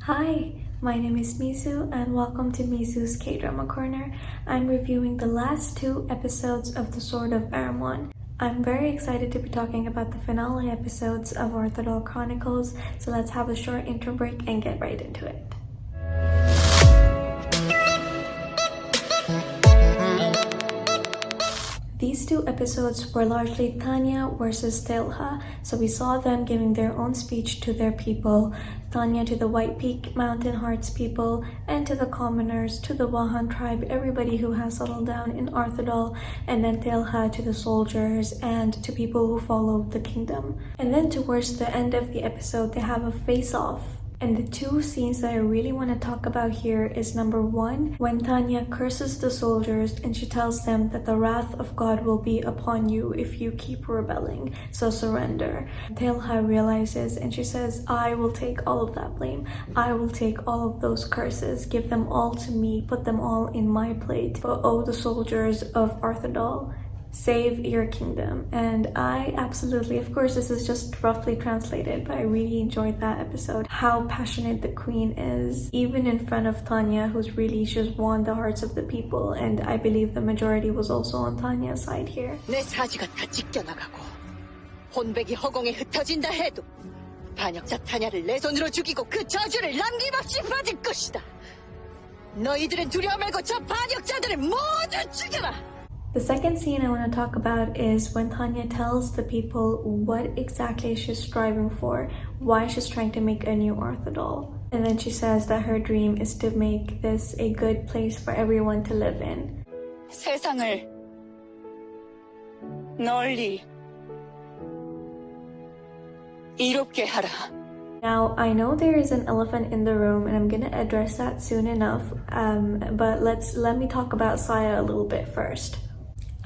Hi, my name is Mizu and welcome to Mizu's K-Drama Corner. I'm reviewing the last 2 episodes of The Sword of Aramun. I'm very excited to be talking about the finale episodes of Arthdal Chronicles, so let's have a short intro break and get right into it. These 2 episodes were largely Tanya versus Taealha, so we saw them giving their own speech to their people, Tanya to the White Peak Mountain Hearts people, and to the commoners, to the Wahan tribe, everybody who has settled down in Arthdal, and then Taealha to the soldiers and to people who followed the kingdom. And then towards the end of the episode, they have a face-off. And the 2 scenes that I really want to talk about here is number 1, when Tanya curses the soldiers and she tells them that the wrath of God will be upon you if you keep rebelling, so surrender. Taealha realizes and she says, I will take all of that blame. I will take all of those curses, give them all to me, put them all in my plate. But oh, the soldiers of Arthdal, save your kingdom. And I absolutely, of course this is just roughly translated, but I really enjoyed that episode. How passionate the queen is, even in front of Tanya, who's really just won the hearts of the people, and I believe the majority was also on Tanya's side here. 내 사지가 다 찢겨나가고 혼백이 허공에 흩어진다 해도 반역자 타냐를 내 손으로 죽이고 그 저주를 남김없이 받을 것이다. 너희들은 두려워 말고 저 반역자들을 모두 죽여라. The second scene I want to talk about is when Tanya tells the people what exactly she's striving for, why she's trying to make a new Arthdal. And then she says that her dream is to make this a good place for everyone to live in. 세상을 널리 이롭게 하라. Now, I know there is an elephant in the room and I'm gonna address that soon enough, but let me talk about Saya a little bit first.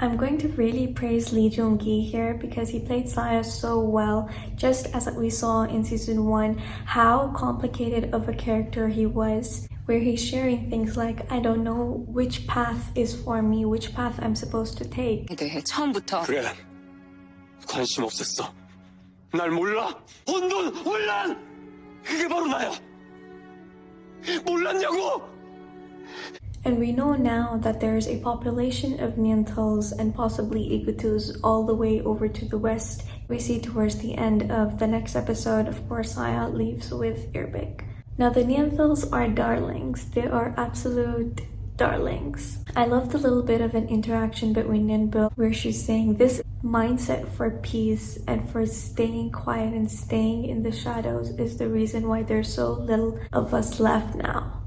I'm going to really praise Lee Joon-gi here because he played Saya so well, just as we saw in season 1, how complicated of a character he was, where he's sharing things like, I don't know which path is for me, which path I'm supposed to take. 처음부터 그래, 관심 없었어. 날 몰라? 혼돈, 혼란! 그게 바로 나야! 몰랐냐고! And we know now that there is a population of Neanthals and possibly Igutus all the way over to the west. We see towards the end of the next episode, of course, Saya leaves with Irbik. Now the Neanthals are darlings. They are absolute darlings. I love the little bit of an interaction between Nunbyeol where she's saying this mindset for peace and for staying quiet and staying in the shadows is the reason why there's so little of us left now.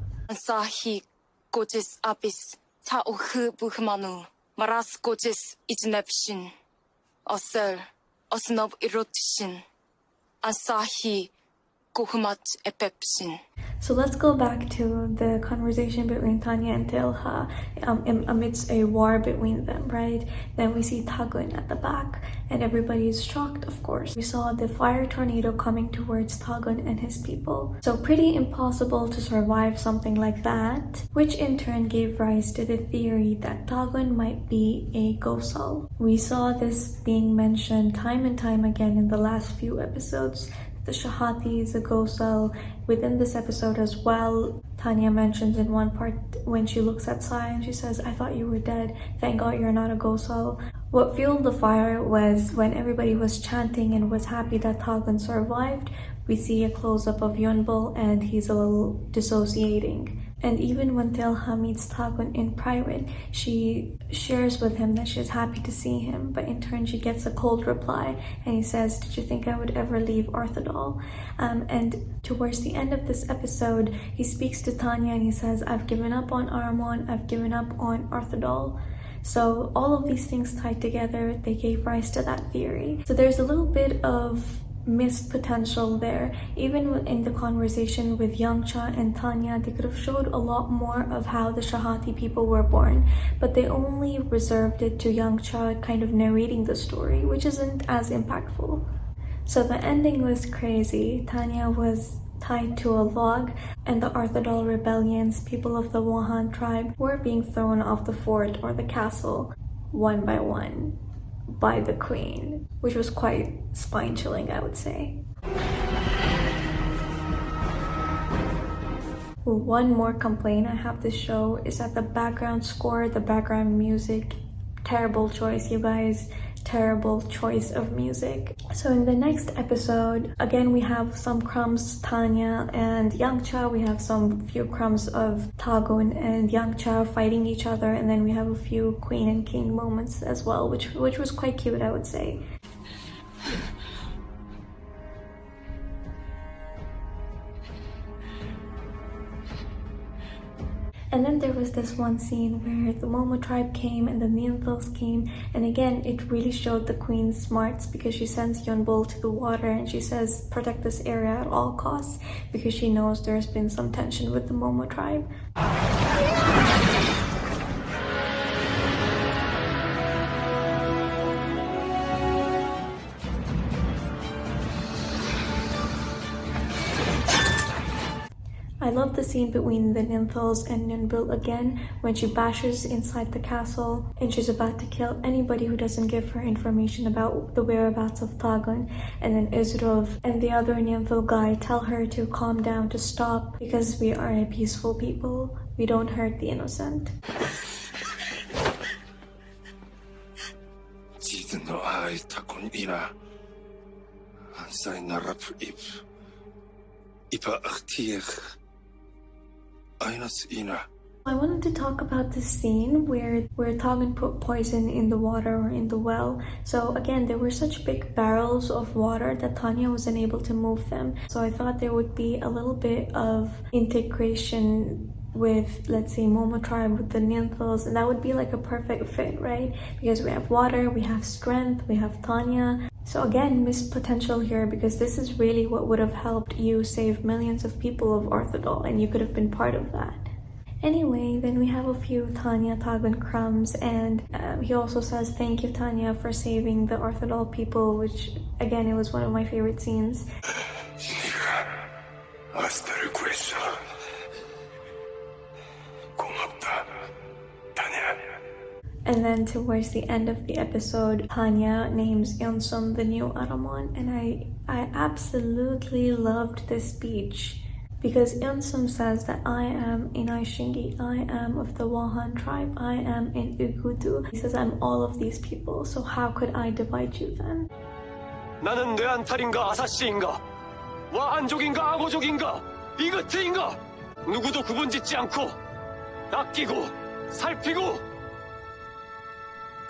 고지스 아비스 차오흐 부흐마누 마라스 고지스 이즈넵신 어셀 어스너브 이로트신 안사히 고흐맛 에펩신. So let's go back to the conversation between Tanya and Taealha amidst a war between them, right? Then we see Tagon at the back and everybody is shocked, of course. We saw the fire tornado coming towards Tagon and his people. So pretty impossible to survive something like that, which in turn gave rise to the theory that Tagon might be a gosal. We saw this being mentioned time and time again in the last few episodes. The Shahati is a gosal. Within this episode as well, Tanya mentions in one part when she looks at Sai and she says, I thought you were dead. Thank God you're not a gosal. What fueled the fire was when everybody was chanting and was happy that Tagon survived. We see a close-up of Nunbyeol and he's a little dissociating. And even when Taealha meets Tagon in private, she shares with him that she's happy to see him, but in turn she gets a cold reply and he says, did you think I would ever leave Arthdal? And towards the end of this episode, he speaks to Tanya and he says, I've given up on Aramun, I've given up on Arthdal. So all of these things tied together, they gave rise to that theory. So there's a little bit of missed potential there. Even in the conversation with Yangcha and Tanya, they could have showed a lot more of how the Shahati people were born, but they only reserved it to Yangcha kind of narrating the story, which isn't as impactful. So the ending was crazy. Tanya was tied to a log and the Arthdal rebellions, people of the Wahan tribe, were being thrown off the fort or the castle one by one by the queen, which was quite spine-chilling, I would say. One more complaint I have this show is that the background score, the background music, terrible choice, you guys. Terrible choice of music. So in the next episode, again, we have some crumbs, Tanya and Yangcha. We have some few crumbs of Tagon and Yangcha fighting each other, and then we have a few queen and king moments as well, which was quite cute, I would say. And then there was this one scene where the Momo tribe came and the Neanthals came, and again it really showed the queen's smarts because she sends Nunbyeol to the water and she says protect this area at all costs because she knows there's been some tension with the Momo tribe. I love the scene between the Neanthals and Nunbyeol again when she bashes inside the castle and she's about to kill anybody who doesn't give her information about the whereabouts of Tagon, and then Israel and the other Neanthal guy tell her to calm down, to stop, because we are a peaceful people. We don't hurt the innocent. I wanted to talk about this scene where Tagon put poison in the water or in the well. So again, there were such big barrels of water that Tanya wasn't able to move them. So I thought there would be a little bit of integration with, let's say, Momo tribe with the Neanthals, and that would be like a perfect fit, right? Because we have water, we have strength, we have Tanya. So again, missed potential here because this is really what would have helped you save millions of people of Arthdal, and you could have been part of that. Anyway, then we have a few Tanya, Tagon crumbs, and he also says thank you Tanya for saving the Arthdal people, which again, it was one of my favorite scenes. And then towards the end of the episode, Tanya names Eunseum the new Aramun, and I absolutely loved this speech because Eunseum says that I am in Aishingi, I am of the Wahan tribe, I am in Ugudu. He says I'm all of these people, so how could I divide you then? 나는 네안탈인가 아사씨인가 와한족인가 아고족인가 이그트인가 누구도 구분짓지 않고 아끼고 살피고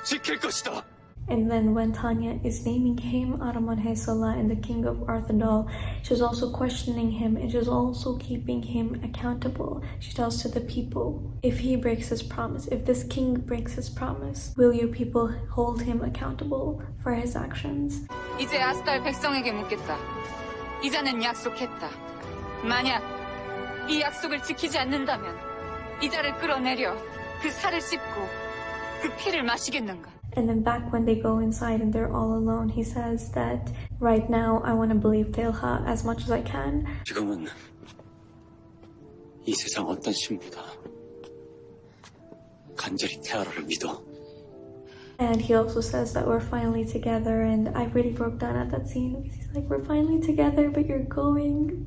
지킬 것이다. And then when Tanya is naming him Aramun Haesulla and the king of Arthdal, she's also questioning him and she's also keeping him accountable. She tells to the people, if he breaks his promise, if this king breaks his promise, will you people hold him accountable for his actions? 이제 아스달 백성에게 묻겠다. 이자는 약속했다. 만약 이 약속을 지키지 않는다면 이자를 끌어내려 그 살을 씹고 그 피를 마시겠는가? And then back when they go inside and they're all alone, he says that right now I want to believe Taealha as much as I can. 지금은 이 세상 어떤 신보다 간절히 태아라를 믿어. And he also says that we're finally together, and I really broke down at that scene because he's like, we're finally together, but you're going.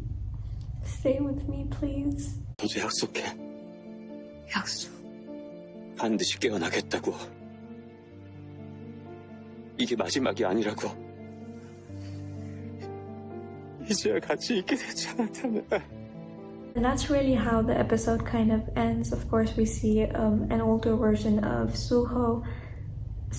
Stay with me, please. 너도 약속해. 약속. 반드시 깨어나겠다고. 이게 마지막이 아니라고. 이제야 같이 있게 되잖아, 타냐. And that's really how the episode kind of ends. Of course, we see an older version of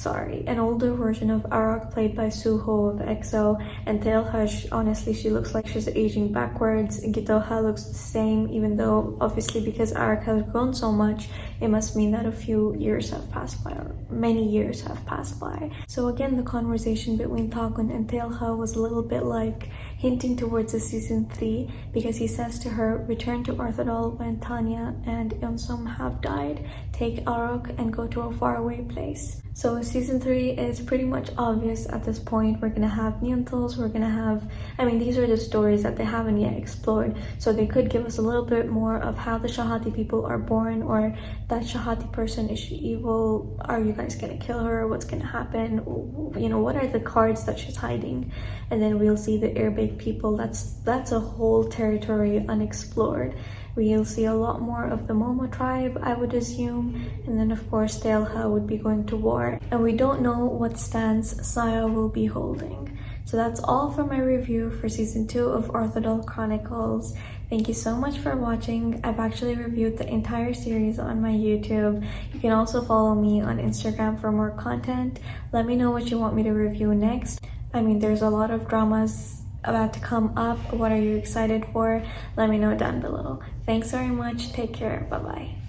an older version of Arak played by Suho of EXO, and Taealha, honestly, she looks like she's aging backwards. Kdrama looks the same, even though obviously because Arak has grown so much, it must mean that a few years have passed by, or many years have passed by. So again, the conversation between Tagon and Taealha was a little bit like hinting towards the season 3, because he says to her, return to Arthdal when Tanya and Eunseum have died, take Arak and go to a faraway place. So season 3 is pretty much obvious at this point. We're gonna have Neanthals, we're gonna have, I mean, these are the stories that they haven't yet explored, so they could give us a little bit more of how the Shahati people are born, or that Shahati person, is she evil? Are you guys gonna kill her? What's gonna happen? You know, what are the cards that she's hiding? And then we'll see the airbase lake people, that's a whole territory unexplored. We'll see a lot more of the Momo tribe, I would assume, and then of course Taealha would be going to war, and we don't know what stance Saya will be holding. So that's all for my review for season 2 of Arthdal Chronicles. Thank you so much for watching. I've actually reviewed the entire series on my YouTube. You can also follow me on Instagram for more content. Let me know what you want me to review next. I mean, there's a lot of dramas about to come up. What are you excited for? Let me know down below. Thanks very much. Take care. Bye bye.